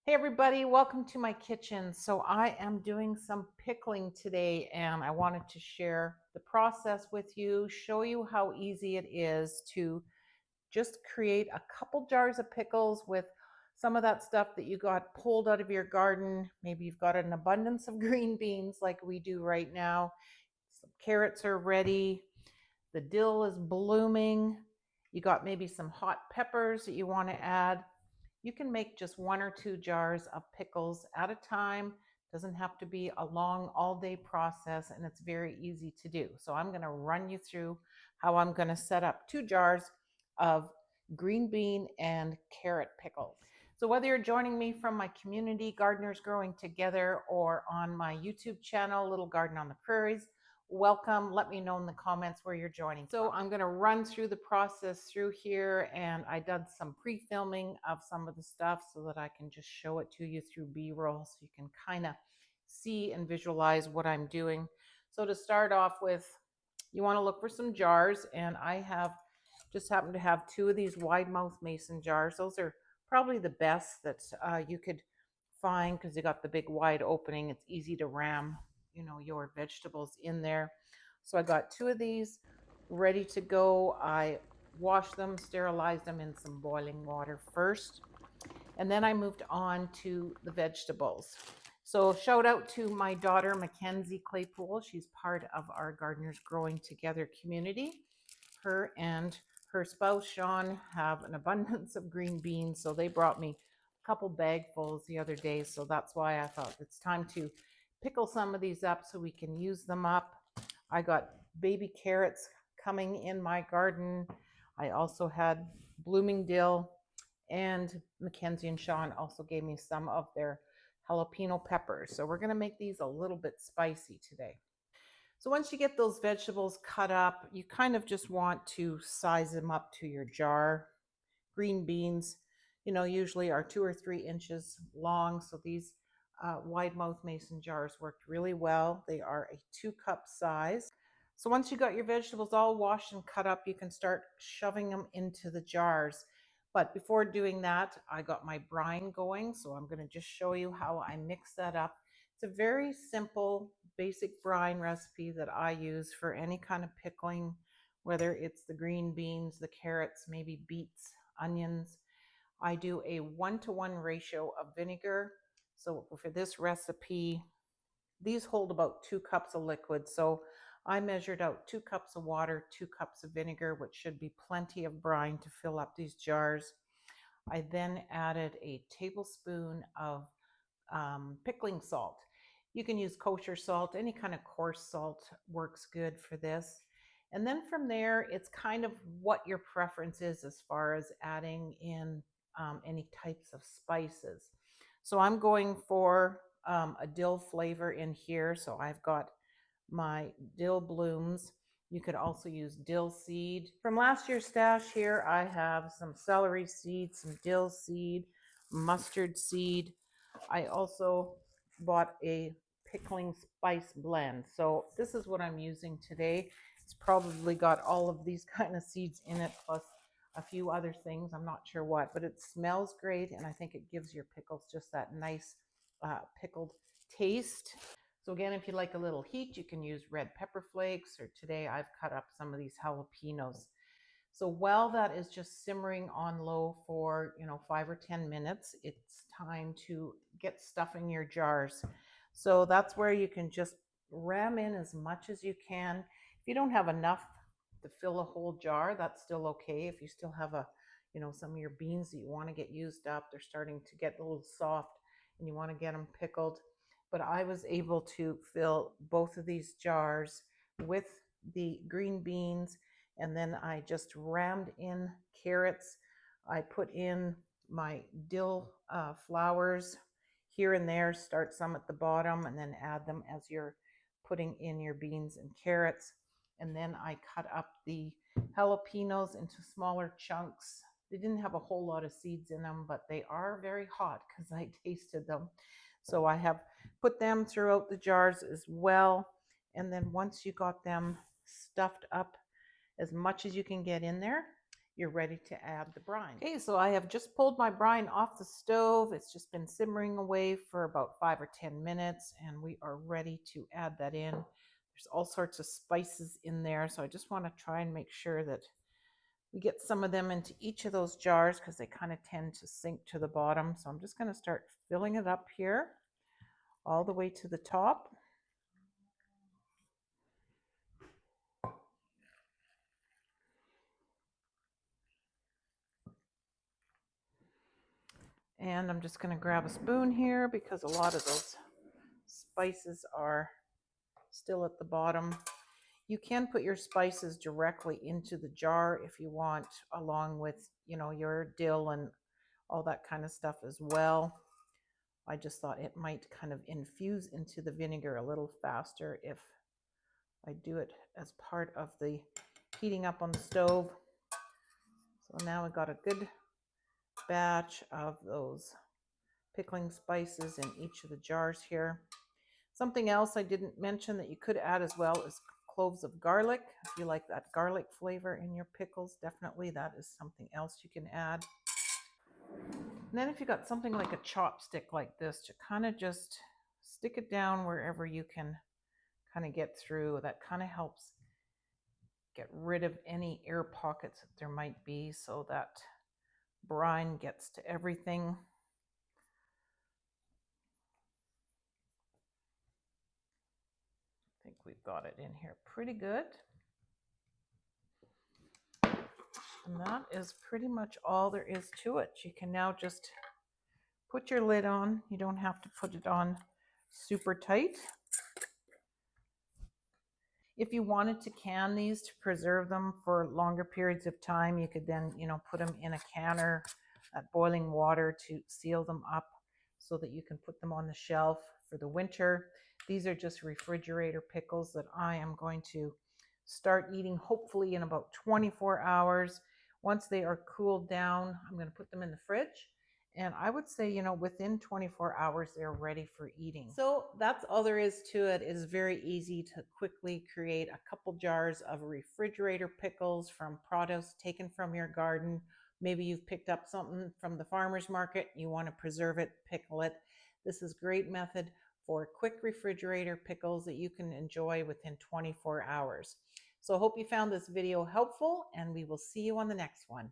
Hey everybody, welcome to my kitchen. So I am doing some pickling today and I wanted to share the process with you, show you how easy it is to just create a couple jars of pickles with some of that stuff that you got pulled out of your garden. Maybe you've got an abundance of green beans like we do right now. Some carrots are ready. The dill is blooming. You got maybe some hot peppers that you want to add. You can make just 1 or 2 jars of pickles at a time. Doesn't have to be a long all day process and it's very easy to do. So I'm going to run you through how I'm going to set up 2 jars of green bean and carrot pickles. So whether you're joining me from my community Gardeners Growing Together or on my YouTube channel Little Garden on the Prairies, welcome. Let me know in the comments where you're joining from. So I'm going to run through the process through here, and I did some pre-filming of some of the stuff so that I can just show it to you through B-roll so you can kind of see and visualize what I'm doing. So to start off with, you want to look for some jars, and I have just happened to have 2 of these wide mouth mason jars. Those are probably the best that you could find because they got the big wide opening. It's easy to ram your vegetables in there. So I got 2 of these ready to go. I washed them, sterilized them in some boiling water first, and then I moved on to the vegetables. So shout out to my daughter Mackenzie Claypool. She's part of our Gardeners Growing Together community. Her and her spouse Sean have an abundance of green beans, so they brought me a couple bagfuls the other day. So that's why I thought it's time to pickle some of these up so we can use them up. I got baby carrots coming in my garden. I also had blooming dill, and Mackenzie and Sean also gave me some of their jalapeno peppers. So we're going to make these a little bit spicy today. So once you get those vegetables cut up, you kind of just want to size them up to your jar. Green beans, usually are 2 or 3 inches long. So these wide mouth mason jars worked really well. They are a 2-cup size. So once you got your vegetables all washed and cut up, you can start shoving them into the jars. But before doing that, I got my brine going. So I'm going to just show you how I mix that up. It's a very simple, basic brine recipe that I use for any kind of pickling, whether it's the green beans, the carrots, maybe beets, onions. I do a 1-to-1 ratio of vinegar. So for this recipe, these hold about 2 cups of liquid. So I measured out 2 cups of water, 2 cups of vinegar, which should be plenty of brine to fill up these jars. I then added a tablespoon of pickling salt. You can use kosher salt, any kind of coarse salt works good for this. And then from there, it's kind of what your preference is as far as adding in any types of spices. So I'm going for a dill flavor in here. So I've got my dill blooms. You could also use dill seed. From last year's stash here, I have some celery seed, some dill seed, mustard seed. I also bought a pickling spice blend. So this is what I'm using today. It's probably got all of these kind of seeds in it, plus a few other things. I'm not sure what, but it smells great. And I think it gives your pickles just that nice pickled taste. So again, if you like a little heat, you can use red pepper flakes, or today I've cut up some of these jalapenos. So while that is just simmering on low for 5 or 10 minutes, it's time to get stuff in your jars. So that's where you can just ram in as much as you can. If you don't have enough to fill a whole jar, that's still okay. If you still have some of your beans that you want to get used up, they're starting to get a little soft and you want to get them pickled. But I was able to fill both of these jars with the green beans, and then I just rammed in carrots. I put in my dill flowers here and there, start some at the bottom and then add them as you're putting in your beans and carrots. And then I cut up the jalapenos into smaller chunks. They didn't have a whole lot of seeds in them, but they are very hot because I tasted them. So I have put them throughout the jars as well. And then once you got them stuffed up as much as you can get in there, you're ready to add the brine. Okay, so I have just pulled my brine off the stove. It's just been simmering away for about 5 or 10 minutes, and we are ready to add that in. There's all sorts of spices in there, so I just want to try and make sure that we get some of them into each of those jars because they kind of tend to sink to the bottom. So I'm just going to start filling it up here all the way to the top. And I'm just going to grab a spoon here because a lot of those spices are still at the bottom. You can put your spices directly into the jar if you want, along with, your dill and all that kind of stuff as well. I just thought it might kind of infuse into the vinegar a little faster if I do it as part of the heating up on the stove. So now I got a good batch of those pickling spices in each of the jars here. Something else I didn't mention that you could add as well is cloves of garlic. If you like that garlic flavor in your pickles, definitely that is something else you can add. And then if you got something like a chopstick like this, to kind of just stick it down wherever you can kind of get through, that kind of helps get rid of any air pockets that there might be so that brine gets to everything. I think we've got it in here pretty good. And that is pretty much all there is to it. You can now just put your lid on. You don't have to put it on super tight. If you wanted to can these to preserve them for longer periods of time, you could then, put them in a canner at boiling water to seal them up so that you can put them on the shelf for the winter. These are just refrigerator pickles that I am going to start eating hopefully in about 24 hours. Once they are cooled down, I'm going to put them in the fridge. And I would say, within 24 hours, they're ready for eating. So that's all there is to it. It is very easy to quickly create a couple jars of refrigerator pickles from produce taken from your garden. Maybe you've picked up something from the farmer's market. You want to preserve it, pickle it. This is a great method for quick refrigerator pickles that you can enjoy within 24 hours. So I hope you found this video helpful, and we will see you on the next one.